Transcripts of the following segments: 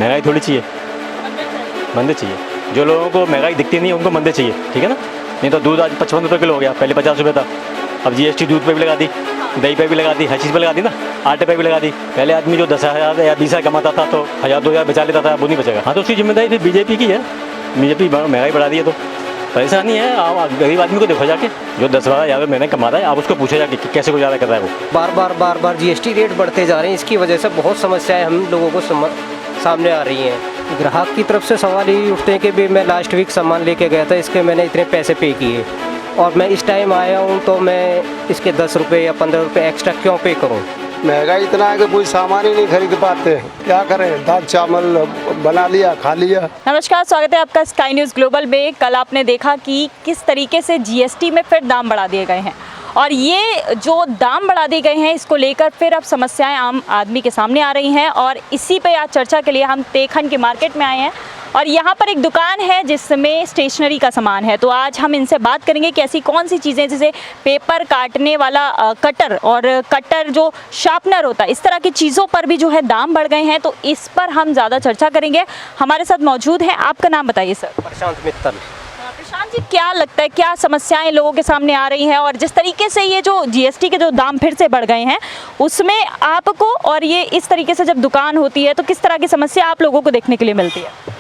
महंगाई थोड़ी चाहिए, मंदे चाहिए। जो लोगों को महंगाई दिखती नहीं है उनको मंदे चाहिए, ठीक है ना। नहीं तो दूध आज 55 रुपये किलो हो गया, पहले 50 रुपये था। अब जीएसटी दूध पे भी लगा दी, दही पे भी लगा दी, हर चीज़ पे लगा दी ना, आटे पे भी लगा दी। पहले आदमी जो 10,000 या 20,000 कमाता था तो 1,000-2,000 बचा लेता था, वो नहीं बचेगा। हाँ तो उसकी जिम्मेदारी फिर बीजेपी की है। बीजेपी महंगाई बढ़ा दी है तो परेशानी है। आप गरीब आदमी को देखो जाके, जो 10-12 हज़ार महीने कमा रहा है, आप उसको पूछे जाके कि कैसे गुजारा कर रहा है वो। बार बार जीएसटी रेट बढ़ते जा रहे हैं। इसकी वजह से बहुत समस्याएं हम लोगों को सामने आ रही हैं। ग्राहक की तरफ से सवाल यही उठते हैं कि भी मैं लास्ट वीक सामान लेके गया था, इसके मैंने इतने पैसे पे किए और मैं इस टाइम आया हूँ तो मैं इसके 10 रुपये या 15 रुपये एक्स्ट्रा क्यों पे करूँ। महंगाई इतना है कि कोई सामान ही नहीं खरीद पाते, क्या करें। दाल चावल बना लिया, खा लिया। नमस्कार, स्वागत है आपका स्काई न्यूज़ ग्लोबल में। कल आपने देखा कि किस तरीके से जीएसटी में फिर दाम बढ़ा दिए गए हैं और ये जो दाम बढ़ा दिए गए हैं इसको लेकर फिर अब समस्याएं आम आदमी के सामने आ रही हैं और इसी पे आज चर्चा के लिए हम तेखंड के मार्केट में आए हैं और यहाँ पर एक दुकान है जिसमें स्टेशनरी का सामान है। तो आज हम इनसे बात करेंगे कि ऐसी कौन सी चीज़ें, जैसे पेपर काटने वाला कटर और कटर जो शार्पनर होता है, इस तरह की चीज़ों पर भी जो है दाम बढ़ गए हैं। तो इस पर हम ज़्यादा चर्चा करेंगे। हमारे साथ मौजूद हैं, आपका नाम बताइए सर। प्रशांत मित्तल। प्रशांत जी, क्या लगता है, क्या समस्याएं लोगों के सामने आ रही हैं और जिस तरीके से ये जो जीएसटी के जो दाम फिर से बढ़ गए हैं उसमें आपको, और ये इस तरीके से जब दुकान होती है तो किस तरह की समस्या आप लोगों को देखने के लिए मिलती है?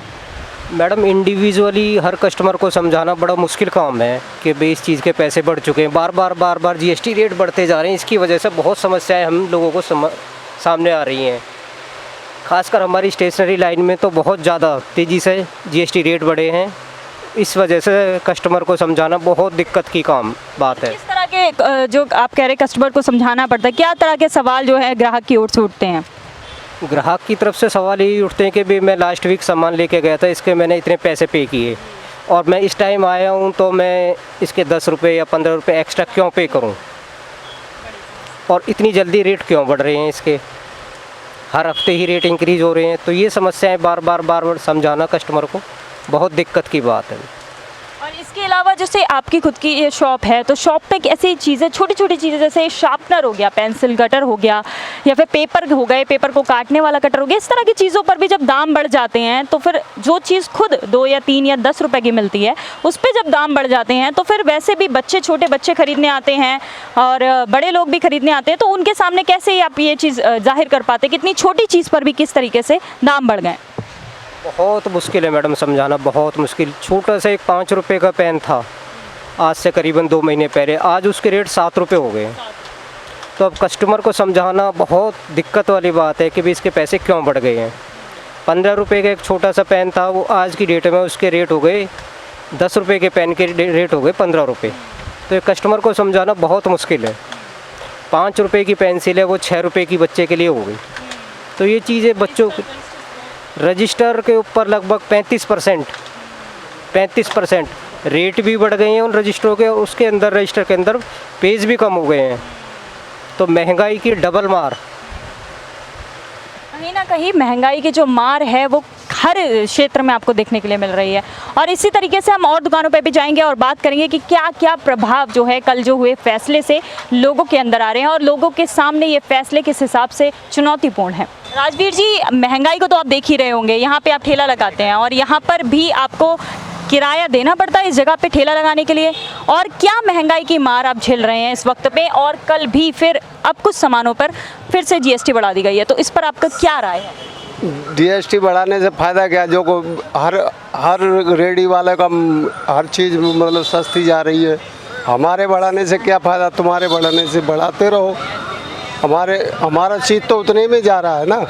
मैडम, इंडिविजुअली हर कस्टमर को समझाना बड़ा मुश्किल काम है कि भाई इस चीज़ के पैसे बढ़ चुके हैं। बार बार जीएसटी रेट बढ़ते जा रहे हैं। इसकी वजह से बहुत समस्याएं हम लोगों को सामने आ रही हैं। खासकर हमारी स्टेशनरी लाइन में तो बहुत ज़्यादा तेज़ी से जीएसटी रेट बढ़े हैं। इस वजह से कस्टमर को समझाना बहुत दिक्कत की बात है। किस तरह के जो आप कह रहे कस्टमर को समझाना पड़ता है, क्या तरह के सवाल जो है ग्राहक की ओर से उठते हैं? ग्राहक की तरफ से सवाल यही उठते हैं कि भी मैं लास्ट वीक सामान लेके गया था, इसके मैंने इतने पैसे पे किए और मैं इस टाइम आया हूँ तो मैं इसके 10 रुपये या 15 रुपये एक्स्ट्रा क्यों पे करूँ और इतनी जल्दी रेट क्यों बढ़ रहे हैं इसके। हर हफ्ते ही रेट इंक्रीज़ हो रहे हैं। तो ये समस्याएं बार बार समझाना कस्टमर को बहुत दिक्कत की बात है। और इसके अलावा जैसे आपकी खुद की ये शॉप है तो शॉप पे ऐसी चीज़ें, छोटी छोटी चीज़ें, जैसे शार्पनर हो गया, पेंसिल कटर हो गया या फिर पेपर हो गए, पेपर को काटने वाला कटर हो गया, इस तरह की चीज़ों पर भी जब दाम बढ़ जाते हैं तो फिर जो चीज़ खुद 2 या 3 या 10 रुपए की मिलती है उस पर जब दाम बढ़ जाते हैं तो फिर वैसे भी बच्चे, छोटे बच्चे खरीदने आते हैं और बड़े लोग भी खरीदने आते हैं। तो उनके सामने कैसे आप ये चीज़ जाहिर कर पाते कि इतनी छोटी चीज़ पर भी किस तरीके से दाम बढ़ गए? बहुत मुश्किल है मैडम, समझाना बहुत मुश्किल। छोटा सा एक 5 रुपये का पेन था आज से करीबन 2 महीने पहले, आज उसके रेट 7 रुपये हो गए। तो अब कस्टमर को समझाना बहुत दिक्कत वाली बात है कि भी इसके पैसे क्यों बढ़ गए हैं। 15 रुपये का एक छोटा सा पेन था, वो आज की डेट में उसके रेट हो गए 10 रुपये के पेन के रेट हो गए 15 रुपये। तो एक कस्टमर को समझाना बहुत मुश्किल है। 5 रुपये की पेंसिल है, वो 6 रुपये की बच्चे के लिए हो गई। तो ये चीज़ें बच्चों रजिस्टर के ऊपर लगभग 35% रेट भी बढ़ गए हैं उन रजिस्टरों के। उसके अंदर रजिस्टर के अंदर पेज भी कम हो गए हैं। तो महंगाई की डबल मार, कहीं ना कहीं महंगाई की जो मार है वो हर क्षेत्र में आपको देखने के लिए मिल रही है। और इसी तरीके से हम और दुकानों पे भी जाएंगे और बात करेंगे कि क्या क्या प्रभाव जो है कल जो हुए फैसले से लोगों के अंदर आ रहे हैं और लोगों के सामने ये फैसले किस हिसाब से चुनौतीपूर्ण है। राजवीर जी, महंगाई को तो आप देख ही रहे होंगे, यहाँ पे आप ठेला लगाते हैं और यहाँ पर भी आपको किराया देना पड़ता है इस जगह पे ठेला लगाने के लिए। और क्या महंगाई की मार आप झेल रहे हैं इस वक्त पे, और कल भी फिर अब कुछ सामानों पर फिर से जीएसटी बढ़ा दी गई है, तो इस पर आपका क्या राय है? जीएसटी बढ़ाने से फ़ायदा क्या, जो को हर रेडी वाले का हर चीज़ मतलब सस्ती जा रही है। हमारे बढ़ाने से क्या फ़ायदा, तुम्हारे बढ़ाने से बढ़ाते रहो। हमारा चीज़ तो उतने में जा रहा है ना,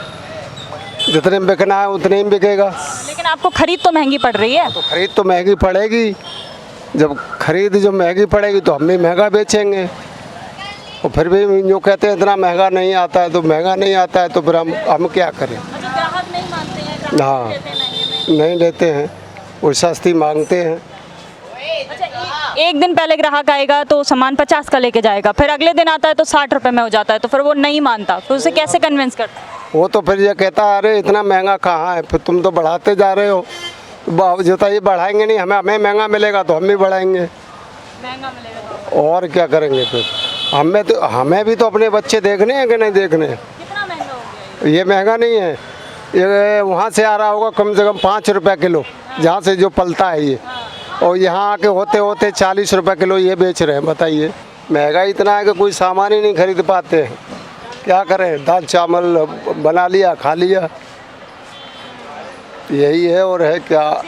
जितने में बिकना है उतने में बिकेगा। लेकिन आपको खरीद तो महंगी पड़ रही है। तो खरीद तो महंगी पड़ेगी, जब खरीद जो महंगी पड़ेगी तो हम भी महंगा बेचेंगे। और फिर भी जो कहते हैं इतना महंगा नहीं आता है, तो महंगा नहीं आता है तो फिर हम क्या करें। ग्राहक नहीं मानते हैं, हाँ, नहीं लेते हैं, वो सस्ती मांगते हैं। एक दिन पहले ग्राहक आएगा तो सामान 50 का लेके जाएगा, फिर अगले दिन आता है तो 60 रुपए में हो जाता है, तो फिर वो नहीं मानता, तो उसे कैसे कन्विंस करता है? वो तो फिर ये कहता है अरे इतना महंगा कहाँ है, फिर तुम तो बढ़ाते जा रहे हो। जो तो ये बढ़ाएंगे नहीं, हमें महंगा मिलेगा तो हम भी बढ़ाएंगे, महंगा मिलेगा तो और क्या करेंगे फिर। हमें भी तो अपने बच्चे देखने हैं कि नहीं देखने। कितना महंगा हो गया ये महंगा नहीं है, ये वहाँ से आ रहा होगा कम से कम 5 रुपये किलो, जहाँ से जो पलता है ये, और यहाँ आके होते होते 40 रुपये किलो ये बेच रहे हैं। बताइए, महंगाई इतना है कि कोई सामान ही नहीं खरीद पाते हैं। क्या करें, दाल चावल बना लिया, खा लिया, यही है और है क्या।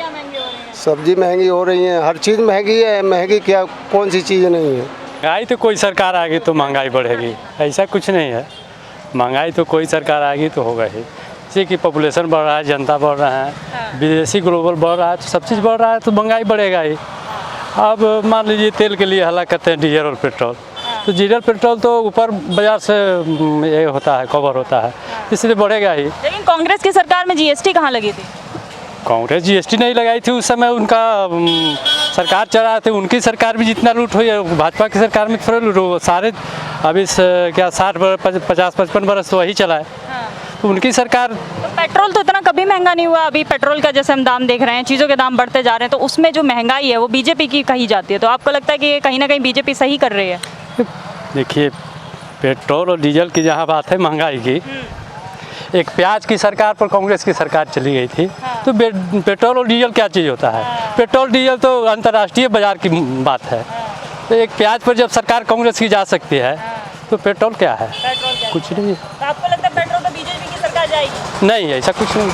सब्जी महंगी हो रही है, हर चीज़ महंगी है। महंगी क्या, कौन सी चीज़ नहीं है। महंगाई तो कोई सरकार आएगी तो महंगाई बढ़ेगी, ऐसा कुछ नहीं है। महंगाई तो कोई सरकार आएगी तो होगा ही। जैसे कि पॉपुलेशन बढ़ रहा है, जनता बढ़ रहा है, विदेशी ग्लोबल बढ़ रहा है, तो सब चीज़ बढ़ रहा है तो महंगाई बढ़ेगा ही। अब मान लीजिए तेल के लिए हला करते हैं डीजल और पेट्रोल, तो डीजल पेट्रोल तो ऊपर बाजार से ये होता है, कवर होता है, इसलिए बढ़ेगा ही। लेकिन कांग्रेस की सरकार में जीएसटी कहाँ लगी थी? कांग्रेस जीएसटी नहीं लगाई थी उस समय, उनका सरकार चला थे। उनकी सरकार भी जितना लूट हुई है, भाजपा की सरकार में थोड़ा लूट हो सारे। अभी क्या 50-55 बरस तो वही चला है, तो उनकी सरकार। तो पेट्रोल तो इतना कभी महंगा नहीं हुआ। अभी पेट्रोल का जैसे हम दाम देख रहे हैं, चीज़ों के दाम बढ़ते जा रहे हैं, तो उसमें जो महंगाई है वो बीजेपी की कही जाती है। तो आपको लगता है कि ये कहीं ना कहीं बीजेपी सही कर रही है? देखिए, पेट्रोल और डीजल की जहाँ बात है महंगाई की, एक प्याज की सरकार पर कांग्रेस की सरकार चली गई थी, तो पेट्रोल और डीजल क्या चीज़ होता है? पेट्रोल डीजल तो अंतर्राष्ट्रीय बाजार की बात है। तो एक प्याज पर जब सरकार कांग्रेस की जा सकती है, तो पेट्रोल क्या है? पेट्रोल क्या? कुछ नहीं। तो आपको लगता है पेट्रोल तो बीजेपी की सरकार जाएगी? नहीं, ऐसा कुछ नहीं।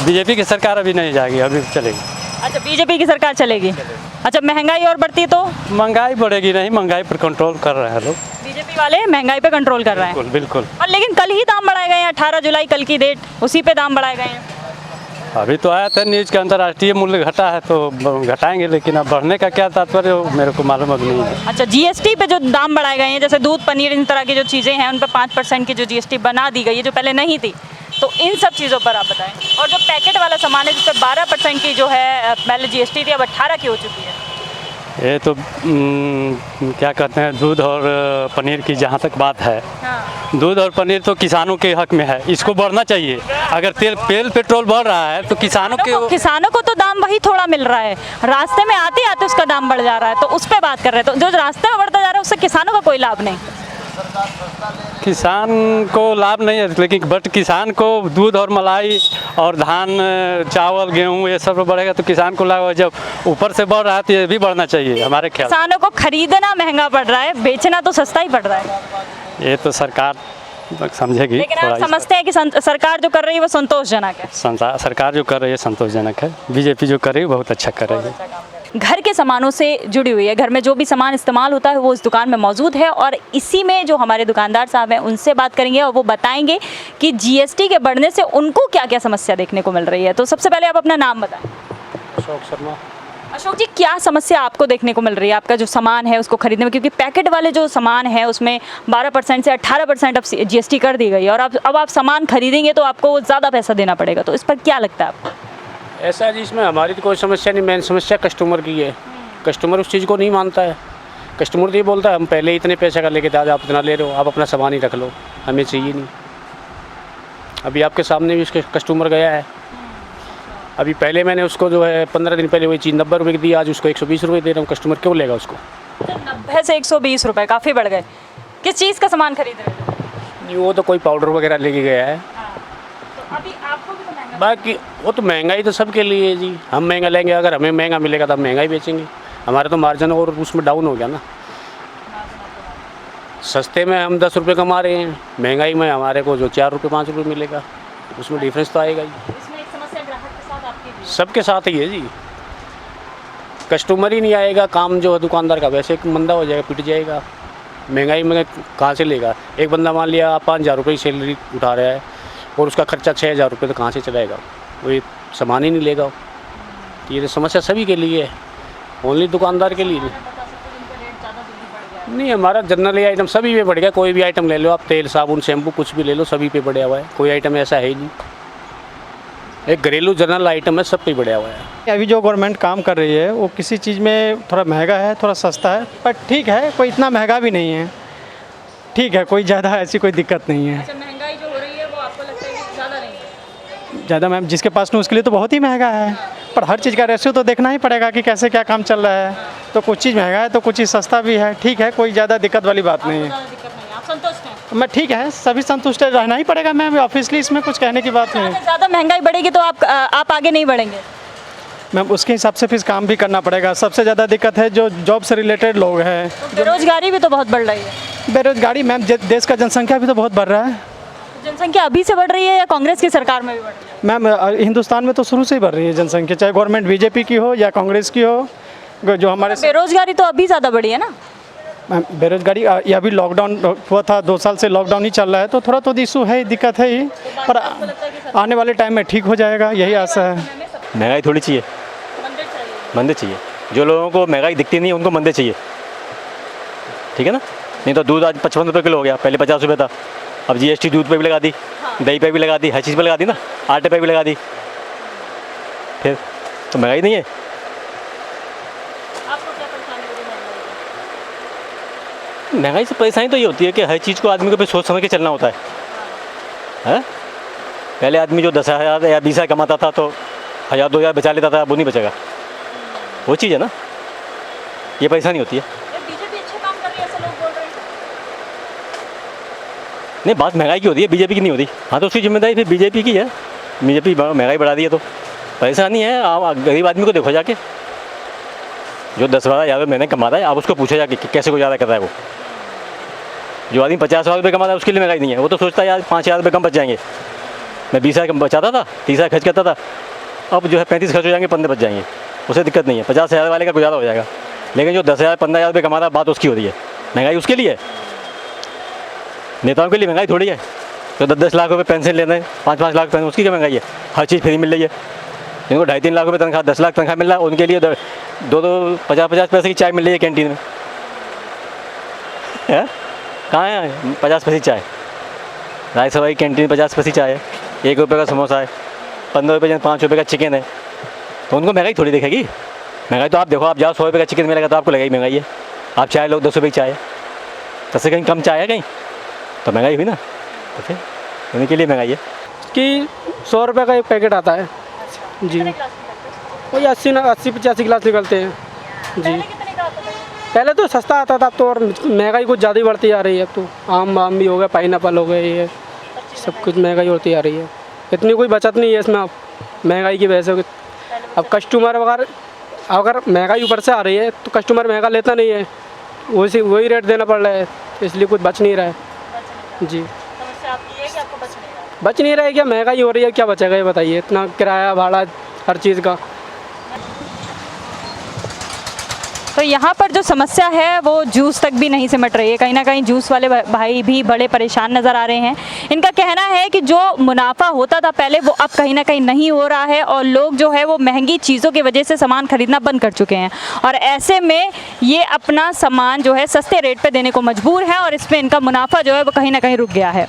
बीजेपी की सरकार अभी नहीं जाएगी, अभी चलेगी। अच्छा, बीजेपी की सरकार चलेगी। अच्छा, महंगाई और बढ़ती है तो? महंगाई बढ़ेगी नहीं, महंगाई पर कंट्रोल कर रहे हैं लोग। बीजेपी वाले महंगाई पे कंट्रोल कर रहे हैं। बिल्कुल बिल्कुल। और लेकिन कल ही दाम बढ़ाए गए हैं, 18 जुलाई कल की डेट, उसी पे दाम बढ़ाए गए हैं। अभी तो आया था न्यूज़ के अंतर्राष्ट्रीय मूल्य घटा है तो घटाएंगे, लेकिन अब बढ़ने का क्या तात्पर्य हो मेरे को मालूम अभी नहीं है। अच्छा, जीएसटी पे जो दाम बढ़ाए गए हैं, जैसे दूध, पनीर, इन तरह की जो चीज़ें हैं, उन पर 5% की जो जीएसटी बना दी गई है, जो पहले नहीं थी, तो इन सब चीज़ों पर आप बताएं। और जो पैकेट वाला सामान है जिस पर 12% की जो है पहले जीएसटी थी, अब 18 की हो चुकी है। ये तो क्या कहते हैं, दूध और पनीर की जहाँ तक बात है, दूध और पनीर तो किसानों के हक में है, इसको बढ़ना चाहिए। अगर तेल पेट्रोल बढ़ रहा है तो किसानों को तो दाम वही थोड़ा मिल रहा है, रास्ते में आते आते उसका दाम बढ़ जा रहा है, तो उस पर बात कर रहे हैं। तो जो रास्ते में बढ़ता जा रहा है उससे किसानों का कोई लाभ नहीं। किसान को लाभ नहीं है, लेकिन बट किसान को दूध और मलाई और धान, चावल, गेहूँ ये सब बढ़ेगा तो किसान को लाभ। जब ऊपर से बढ़ रहा है तो ये भी बढ़ना चाहिए हमारे ख्याल। किसानों को खरीदना महंगा पड़ रहा है, बेचना तो सस्ता ही पड़ रहा है। ये तो सरकार समझेगी। लेकिन आप समझते हैं कि सरकार जो कर रही है वो संतोषजनक है? सरकार जो कर रही है संतोषजनक है। बीजेपी जो कर रही है बहुत अच्छा कर रही है। घर के सामानों से जुड़ी हुई है, घर में जो भी सामान इस्तेमाल होता है वो इस दुकान में मौजूद है, और इसी में जो हमारे दुकानदार साहब हैं उनसे बात करेंगे और वो बताएंगे कि जीएसटी के बढ़ने से उनको क्या क्या समस्या देखने को मिल रही है। तो सबसे पहले आप अपना नाम बताएं। अशोक शर्मा। अशोक जी, क्या समस्या आपको देखने को मिल रही है आपका जो सामान है उसको खरीदने में? क्योंकि पैकेट वाले जो सामान है उसमें 12% से 18% अब जीएसटी कर दी गई है, और अब आप सामान खरीदेंगे तो आपको ज़्यादा पैसा देना पड़ेगा, तो इस पर क्या लगता है आपको? ऐसा जी, इसमें हमारी तो कोई समस्या नहीं, मेन समस्या कस्टमर की है। कस्टमर उस चीज़ को नहीं मानता है। कस्टमर तो ये बोलता है हम पहले इतने पैसे का लेके आज आप इतना ले रहे हो, आप अपना सामान ही रख लो, हमें चाहिए नहीं। अभी आपके सामने भी उसके कस्टमर गया है, अभी पहले मैंने उसको जो है 15 दिन पहले वही चीज़ 90 रुपये की दी, आज उसको 120 रुपये दे रहा हूँ। कस्टमर क्यों लेगा उसको? 90 से 120 रुपये काफ़ी बढ़ गए। किस चीज़ का सामान खरीद रहे थे? वो तो कोई पाउडर वगैरह लेके गया है। तो अभी आपको भी तो महंगा। बाकी वो तो महंगाई तो सबके लिए है जी। हम महंगा लेंगे, अगर हमें महंगा मिलेगा तो हम महंगा ही बेचेंगे। हमारा तो मार्जिन और उसमें डाउन हो गया ना। सस्ते में हम 10 रुपये कमा रहे हैं, महंगाई में हमारे को जो 4 रुपये 5 रुपये मिलेगा, उसमें डिफरेंस तो आएगा ही। इसमें एक समस्या ग्राहक के साथ आपकी भी है। सबके साथ ही है जी। कस्टमर ही नहीं आएगा, काम जो है दुकानदार का वैसे मंदा हो जाएगा, पिट जाएगा। महंगाई में कहाँ से लेगा? एक बंदा मान लिया आप 5,000 रुपये की सैलरी उठा रहा है और उसका खर्चा 6,000 रुपये, तो कहाँ से चलाएगा? वो ये सामान ही नहीं लेगा। तो ये तो समस्या सभी के लिए है, ओनली दुकानदार के लिए नहीं। हमारा जनरल आइटम सभी पे बढ़ गया। कोई भी आइटम ले लो आप, तेल, साबुन, शैम्पू, कुछ भी ले लो, सभी पे बढ़ा हुआ है। कोई आइटम ऐसा है ही नहीं। एक घरेलू जनरल आइटम है, सब पे बढ़ा हुआ है। अभी जो गवर्नमेंट काम कर रही है वो किसी चीज़ में थोड़ा महंगा है, थोड़ा सस्ता है, पर ठीक है, कोई इतना महंगा भी नहीं है, ठीक है, कोई ज़्यादा ऐसी कोई दिक्कत नहीं है। अच्छा, महंगाई जो हो रही है वो आपको लगता है कि ज़्यादा नहीं है? ज़्यादा मैम, जिसके पास नहीं उसके लिए तो बहुत ही महंगा है, पर हर चीज़ का रेशियो तो देखना ही पड़ेगा कि कैसे क्या काम चल रहा है। तो कुछ चीज़ महंगा है तो कुछ चीज़ सस्ता भी है, ठीक है, कोई ज़्यादा दिक्कत वाली बात नहीं है। ज़्यादा दिक्कत नहीं है, आप संतुष्ट हैं? मैं ठीक है, सभी संतुष्ट है, रहना ही पड़ेगा मैम, ऑफिसली इसमें कुछ कहने की बात नहीं है ज़्यादा महंगाई बढ़ेगी तो आप आगे नहीं बढ़ेंगे। मैम। उसके हिसाब से फिर काम भी करना पड़ेगा। सबसे ज़्यादा दिक्कत है जो जॉब से रिलेटेड लोग हैं। बेरोजगारी भी तो बहुत बढ़ रही है। बेरोजगारी मैम, देश का जनसंख्या भी तो बहुत बढ़ रहा है जनसंख्या अभी से बढ़ रही है या कांग्रेस की सरकार में भी बढ़ रही है? मैम। हिंदुस्तान में तो शुरू से ही बढ़ रही है जनसंख्या, चाहे गवर्नमेंट बीजेपी की हो या कांग्रेस की हो। जो हमारे बेरोजगारी तो अभी ज़्यादा बढ़ी है ना। मैम बेरोजगारी, ये अभी लॉकडाउन हुआ था, 2 साल से लॉकडाउन ही चल रहा है, तो थोड़ा तो इशू है, दिक्कत है ही, पर आने वाले टाइम में ठीक हो जाएगा, यही आशा है। महंगाई थोड़ी चाहिए, मंदिर चाहिए। जो लोगों को महंगाई दिखती नहीं उनको मंदिर चाहिए, ठीक है ना। नहीं तो दूध आज 55 रुपये किलो हो गया, पहले 50 रुपये था। अब GST दूध पे भी लगा दी, दही पे भी लगा दी, हर चीज़ पे लगा दी ना, आटे पे भी लगा दी, फिर तो महंगाई नहीं है। महंगाई से परेशानी तो ये होती है कि हर चीज़ को आदमी को फिर सोच समझ के चलना होता है। पहले आदमी जो 10,000 या 20,000 कमाता था तो 1,000 2,000 बचा लेता था, अब वो नहीं बचेगा। वो चीज़ है ना, ये परेशानी होती है। बीजेपी अच्छे काम कर रही है ऐसे लोग बोल रहे हैं। नहीं, बात महंगाई की होती है, बीजेपी की नहीं होती। हाँ, तो उसकी जिम्मेदारी फिर बीजेपी की है। बीजेपी महंगाई बढ़ा दी है तो परेशानी है। आप गरीब आदमी को देखो जाके, जो 10-12 हज़ार महीने कमाता है, आप उसको पूछा जाके कि कैसे गुजारा कर रहा है वो। जो आदमी 50,000 रुपये कमाता है उसके लिए महंगाई नहीं है। वो तो सोचता है यार 5,000 रुपये कम बच जाएंगे। मैं 20,000 कम बचाता था, 30,000 खर्च करता था, अब जो है 35 खर्च हो जाएंगे, 15 बच जाएंगे, उसे दिक्कत नहीं है। 50,000 वाले का गुजारा हो जाएगा। लेकिन जो 10,000 15,000 रुपये कमाता है, बात उसकी हो रही है। महंगाई उसके लिए है, नेताओं के लिए महंगाई थोड़ी है। जो 10-10 लाख रुपये पेंशन लेते हैं, 5-5 लाख पेंशन, उसकी क्या महंगाई है। हर चीज़ फ्री मिल रही है। जिनको 2.5-3 लाख रुपये तनख्वाह, 10 लाख तनख्वाह मिल रहा है, उनके लिए 2-2 50-50 पैसे की चाय मिल रही है कैंटीन में। कहाँ है 50 पैसे चाय? राज्यसभा की कैंटीन में 50 पैसे चाय है, 1 रुपये का समोसा है, 15 रुपये 5 रुपये का चिकन है, तो उनको महंगाई थोड़ी दिखेगी। महंगाई तो आप देखो, आप जाओ 100 रुपये का चिकन मिलेगा तो आपको लगेगी महंगाई है। आप चाय लो 10 रुपये की चाय है, 10 से कहीं कम चाय है कहीं, तो महंगाई हुई ना। तो फिर उन्हीं के लिए महंगाई है कि 100 रुपये का एक पैकेट आता है जी, वही 80-85 गिलास निकलते हैं जी। पहले तो सस्ता आता था, अब तो और महंगाई कुछ ज़्यादा ही बढ़ती जा रही है। अब तो आम भी हो गया, पाइनएप्पल हो गए, ये सब कुछ महंगाई होती आ रही है। इतनी कोई बचत नहीं है इसमें अब महंगाई की वजह से। अब कस्टमर वगैरह, अगर महंगाई ऊपर से आ रही है तो कस्टमर महंगा लेता नहीं है, वही रेट देना पड़ रहा है, इसलिए कुछ बच नहीं रहा है जी। बच नहीं रहा है क्या, महंगाई हो रही है, क्या बचेगा ये बताइए। इतना किराया भाड़ा हर चीज़ का। तो यहाँ पर जो समस्या है वो जूस तक भी नहीं सिमट रही है। कहीं ना कहीं जूस वाले भाई भी बड़े परेशान नज़र आ रहे हैं। इनका कहना है कि जो मुनाफा होता था पहले, वो अब कहीं ना कहीं नहीं हो रहा है, और लोग जो है वो महंगी चीज़ों की वजह से सामान खरीदना बंद कर चुके हैं, और ऐसे में ये अपना सामान जो है सस्ते रेट पे देने को मजबूर है, और इसमें इनका मुनाफा जो है वो कहीं ना कहीं रुक गया है।